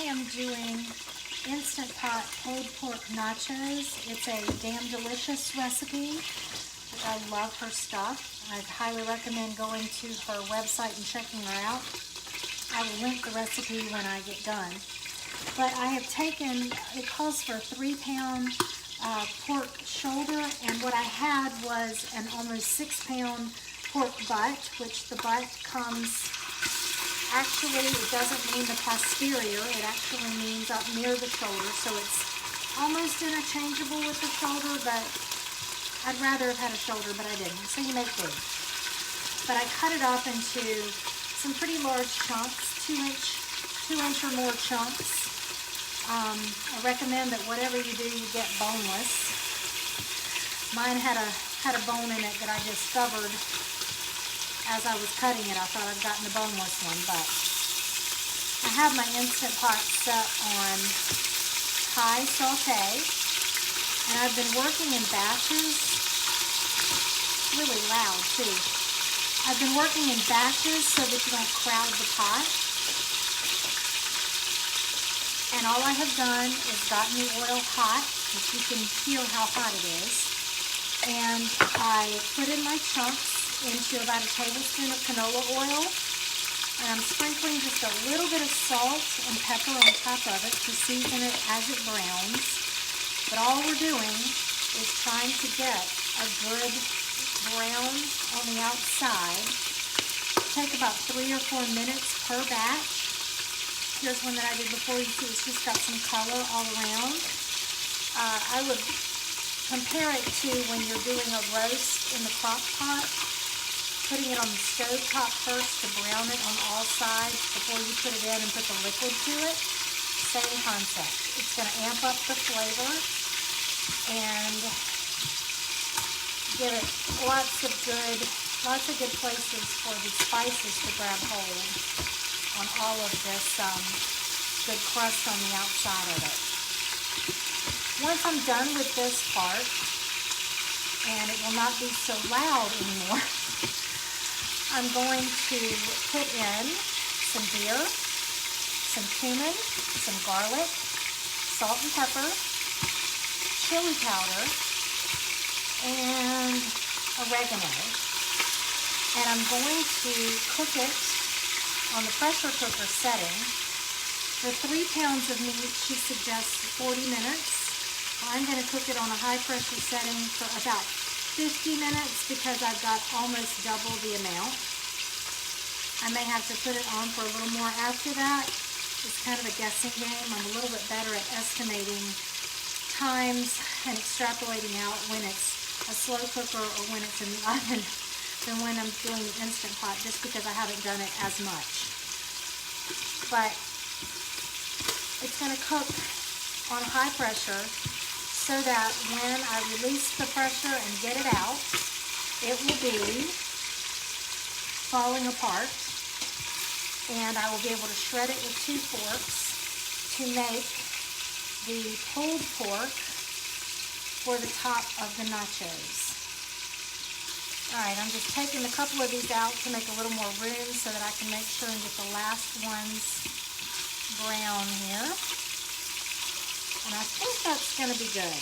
am doing Instant Pot Pulled Pork Nachos. It's a damn delicious recipe. I love her stuff. I'd highly recommend going to her website and checking her out. I will link the recipe when I get done. But I have taken, it calls for a 3-pound pork shoulder, and what I had was an almost 6-pound pork butt, which the butt comes, actually it doesn't mean the posterior, it actually means up near the shoulder, so it's almost interchangeable with the shoulder, but I'd rather have had a shoulder, but I didn't, so you make do. But I cut it up into some pretty large chunks, 2-inch or more chunks. I recommend that whatever you do, you get boneless. Mine had a bone in it that I discovered as I was cutting it. I thought I'd gotten the boneless one, but I have my Instant Pot set on high saute, and I've been working in batches. It's really loud too. I've been working in batches so that you don't crowd the pot. And all I have done is gotten the oil hot, which you can feel how hot it is. And I put in my chunks into about a tablespoon of canola oil. And I'm sprinkling just a little bit of salt and pepper on top of it to season it as it browns. But all we're doing is trying to get a good brown on the outside. Take about 3 or 4 minutes per batch. Here's one that I did before. You see it's just got some color all around. I would compare it to when you're doing a roast in the crock pot, putting it on the stove top first to brown it on all sides before you put it in and put the liquid to it. Same concept. It's going to amp up the flavor and give it lots of good places for the spices to grab hold on all of this good crust on the outside of it. Once I'm done with this part, and it will not be so loud anymore, I'm going to put in some beer, some cumin, some garlic, salt and pepper, chili powder, and oregano. And I'm going to cook it on the pressure cooker setting. For 3 pounds of meat, she suggests 40 minutes. I'm going to cook it on a high pressure setting for about 50 minutes because I've got almost double the amount. I may have to put it on for a little more after that. It's kind of a guessing game. I'm a little bit better at estimating times and extrapolating out when it's a slow cooker or when it's in the oven than when I'm doing the Instant Pot, just because I haven't done it as much. But it's going to cook on high pressure so that when I release the pressure and get it out, it will be falling apart, and I will be able to shred it with 2 forks to make the pulled pork for the top of the nachos. Alright, I'm just taking a couple of these out to make a little more room so that I can make sure and get the last ones brown here. And I think that's going to be good.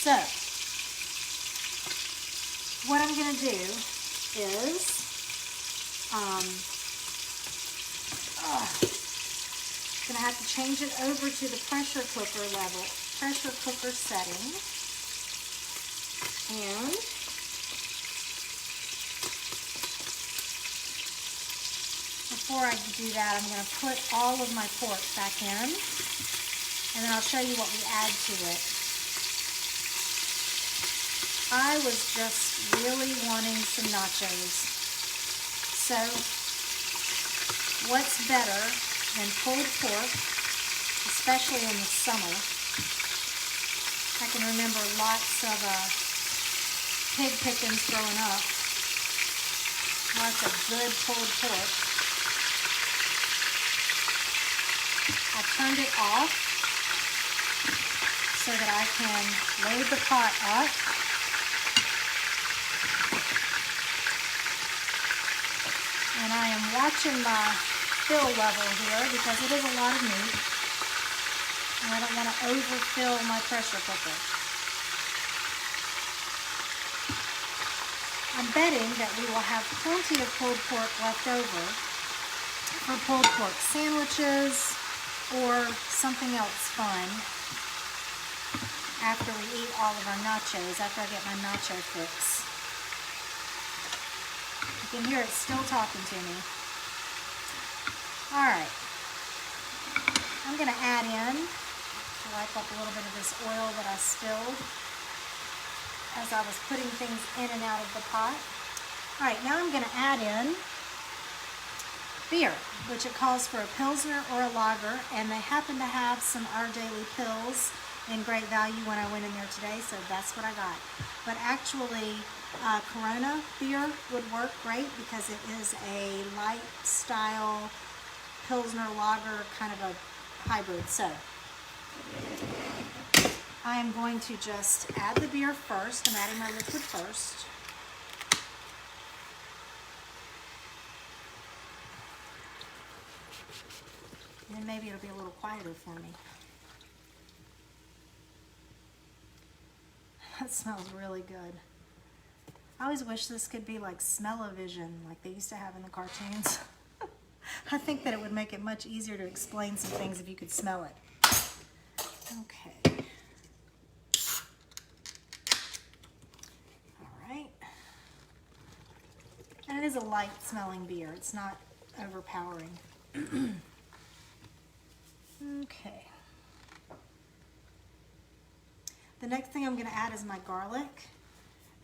So, what I'm going to do is, going to have to change it over to the pressure cooker setting. And before I do that, I'm going to put all of my pork back in, and then I'll show you what we add to it. I was just really wanting some nachos. So, what's better than pulled pork, especially in the summer? I can remember lots of pig pickings growing up. Lots of good pulled pork. I turned it off so that I can load the pot up. And I am watching my fill level here because it is a lot of meat. And I don't want to overfill my pressure cooker. I'm betting that we will have plenty of pulled pork left over for pulled pork sandwiches or something else fun after we eat all of our nachos, after I get my nacho fix. You can hear it still talking to me. All right. I'm going to add in, to wipe up a little bit of this oil that I spilled as I was putting things in and out of the pot. All right, now I'm going to add in beer, which it calls for a Pilsner or a lager, and they happen to have some Our Daily Pills in great value when I went in there today, so that's what I got. But actually, Corona beer would work great because it is a light style Pilsner lager, kind of a hybrid. So I am going to just add the beer first. I'm adding my liquid first. And then maybe it'll be a little quieter for me. That smells really good. I always wish this could be like smell-o-vision, like they used to have in the cartoons. I think that it would make it much easier to explain some things if you could smell it. Okay. All right. And it is a light smelling beer. It's not overpowering. Okay. The next thing I'm going to add is my garlic.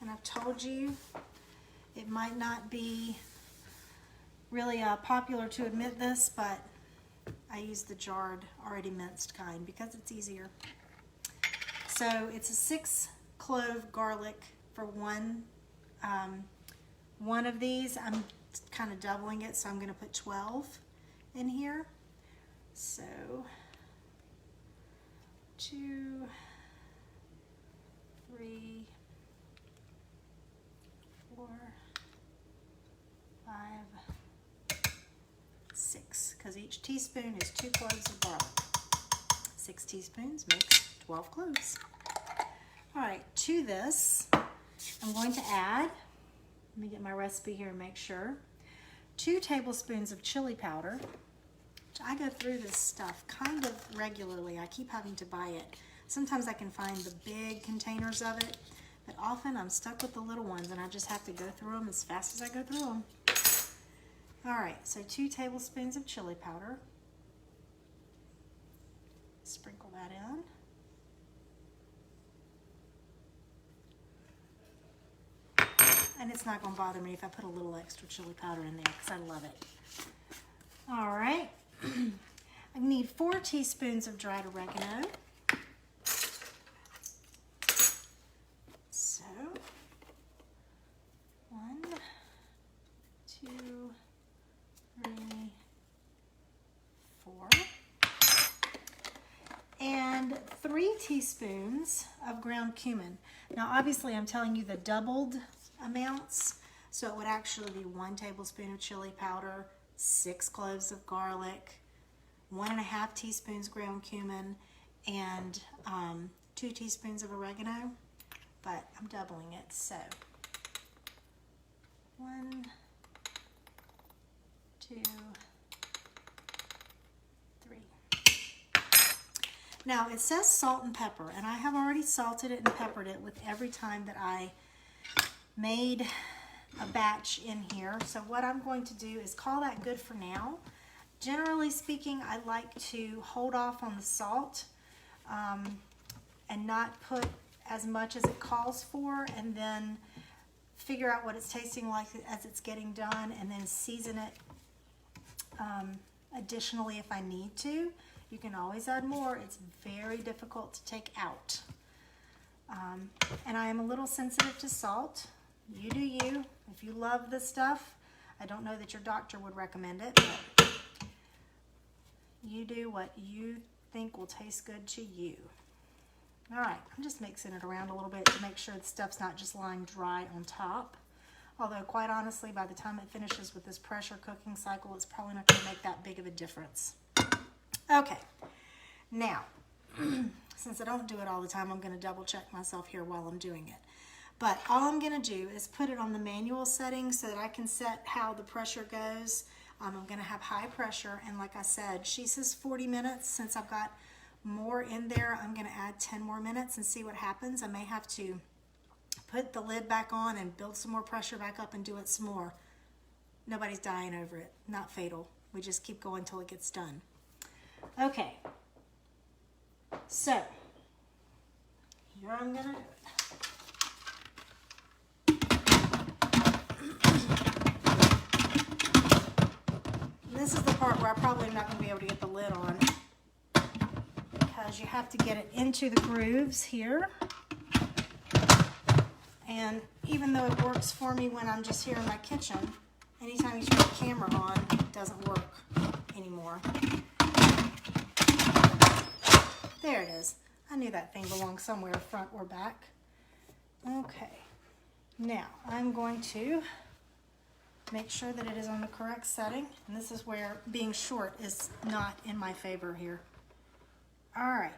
And I've told you it might not be really popular to admit this, but I use the jarred, already minced kind because it's easier. So it's a 6-clove garlic for one of these. I'm kind of doubling it, so I'm going to put 12 in here. So 2, 3, 4, 5, 6, because each teaspoon is 2 cloves of garlic. 6 teaspoons makes 12 cloves. All right, to this, I'm going to add, let me get my recipe here and make sure, 2 tablespoons of chili powder. I go through this stuff kind of regularly. I keep having to buy it. Sometimes I can find the big containers of it, but often I'm stuck with the little ones and I just have to go through them as fast as I go through them. All right, so 2 tablespoons of chili powder. Sprinkle that in. And it's not going to bother me if I put a little extra chili powder in there because I love it. All right. I need 4 teaspoons of dried oregano. So, 1, 2, 3, 4. And 3 teaspoons of ground cumin. Now, obviously, I'm telling you the doubled amounts, so it would actually be 1 tablespoon of chili powder, 6 cloves of garlic, 1.5 teaspoons ground cumin, and 2 teaspoons of oregano, but I'm doubling it, so 1, 2, 3. Now it says salt and pepper, and I have already salted it and peppered it with every time that I made a batch in here. So what I'm going to do is call that good for now. Generally speaking, I like to hold off on the salt and not put as much as it calls for, and then figure out what it's tasting like as it's getting done, and then season it additionally if I need to. You can always add more. It's very difficult to take out. And I am a little sensitive to salt. You do you. If you love this stuff, I don't know that your doctor would recommend it, but you do what you think will taste good to you. All right, I'm just mixing it around a little bit to make sure the stuff's not just lying dry on top. Although, quite honestly, by the time it finishes with this pressure cooking cycle, it's probably not going to make that big of a difference. Okay, now, since I don't do it all the time, I'm going to double check myself here while I'm doing it. But all I'm going to do is put it on the manual setting so that I can set how the pressure goes. I'm going to have high pressure, and like I said, she says 40 minutes. Since I've got more in there, I'm going to add 10 more minutes and see what happens. I may have to put the lid back on and build some more pressure back up and do it some more. Nobody's dying over it. Not fatal. We just keep going until it gets done. Okay. So, here I'm going to do it. This is the part where I probably am not going to be able to get the lid on because you have to get it into the grooves here. And even though it works for me when I'm just here in my kitchen, anytime you turn the camera on, it doesn't work anymore. There it is. I knew that thing belonged somewhere, front or back. Okay. Now, I'm going to make sure that it is on the correct setting. And this is where being short is not in my favor here. All right.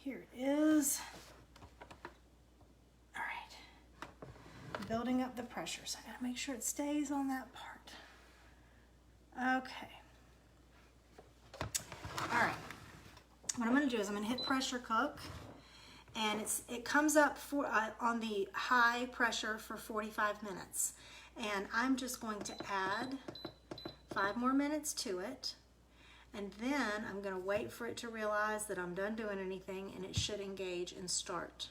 Here it is. All right. Building up the pressure. So I gotta make sure it stays on that part. Okay. All right. What I'm gonna do is I'm gonna hit pressure cook. And it comes up on the high pressure for 45 minutes. And I'm just going to add 5 more minutes to it. And then I'm going to wait for it to realize that I'm done doing anything, and it should engage and start.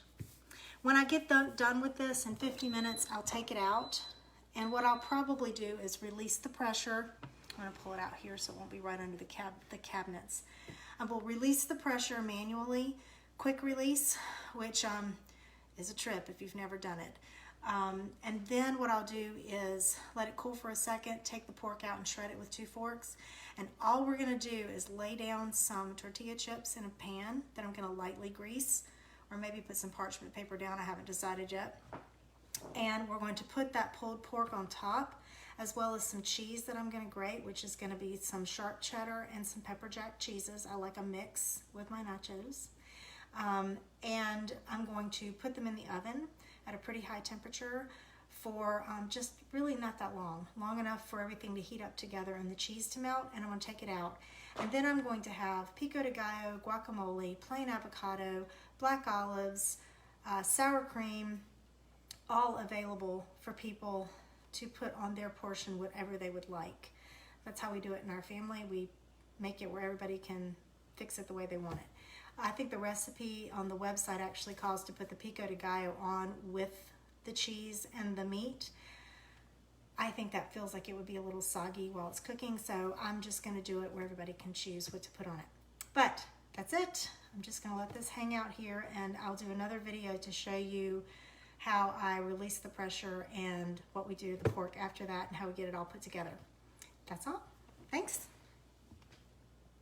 When I get done with this in 50 minutes, I'll take it out. And what I'll probably do is release the pressure. I'm going to pull it out here so it won't be right under the cabinets. I will release the pressure manually. Quick release, which is a trip if you've never done it. And then what I'll do is let it cool for a second, take the pork out and shred it with 2 forks. And all we're gonna do is lay down some tortilla chips in a pan that I'm gonna lightly grease, or maybe put some parchment paper down, I haven't decided yet. And we're going to put that pulled pork on top, as well as some cheese that I'm gonna grate, which is gonna be some sharp cheddar and some pepper jack cheeses. I like a mix with my nachos. And I'm going to put them in the oven at a pretty high temperature for just really not that long enough for everything to heat up together and the cheese to melt, and I'm going to take it out. And then I'm going to have pico de gallo, guacamole, plain avocado, black olives, sour cream, all available for people to put on their portion, whatever they would like. That's how we do it in our family. We make it where everybody can fix it the way they want it. I think the recipe on the website actually calls to put the pico de gallo on with the cheese and the meat. I think that feels like it would be a little soggy while it's cooking, so I'm just going to do it where everybody can choose what to put on it. But that's it. I'm just going to let this hang out here, and I'll do another video to show you how I release the pressure and what we do to the pork after that and how we get it all put together. That's all. Thanks.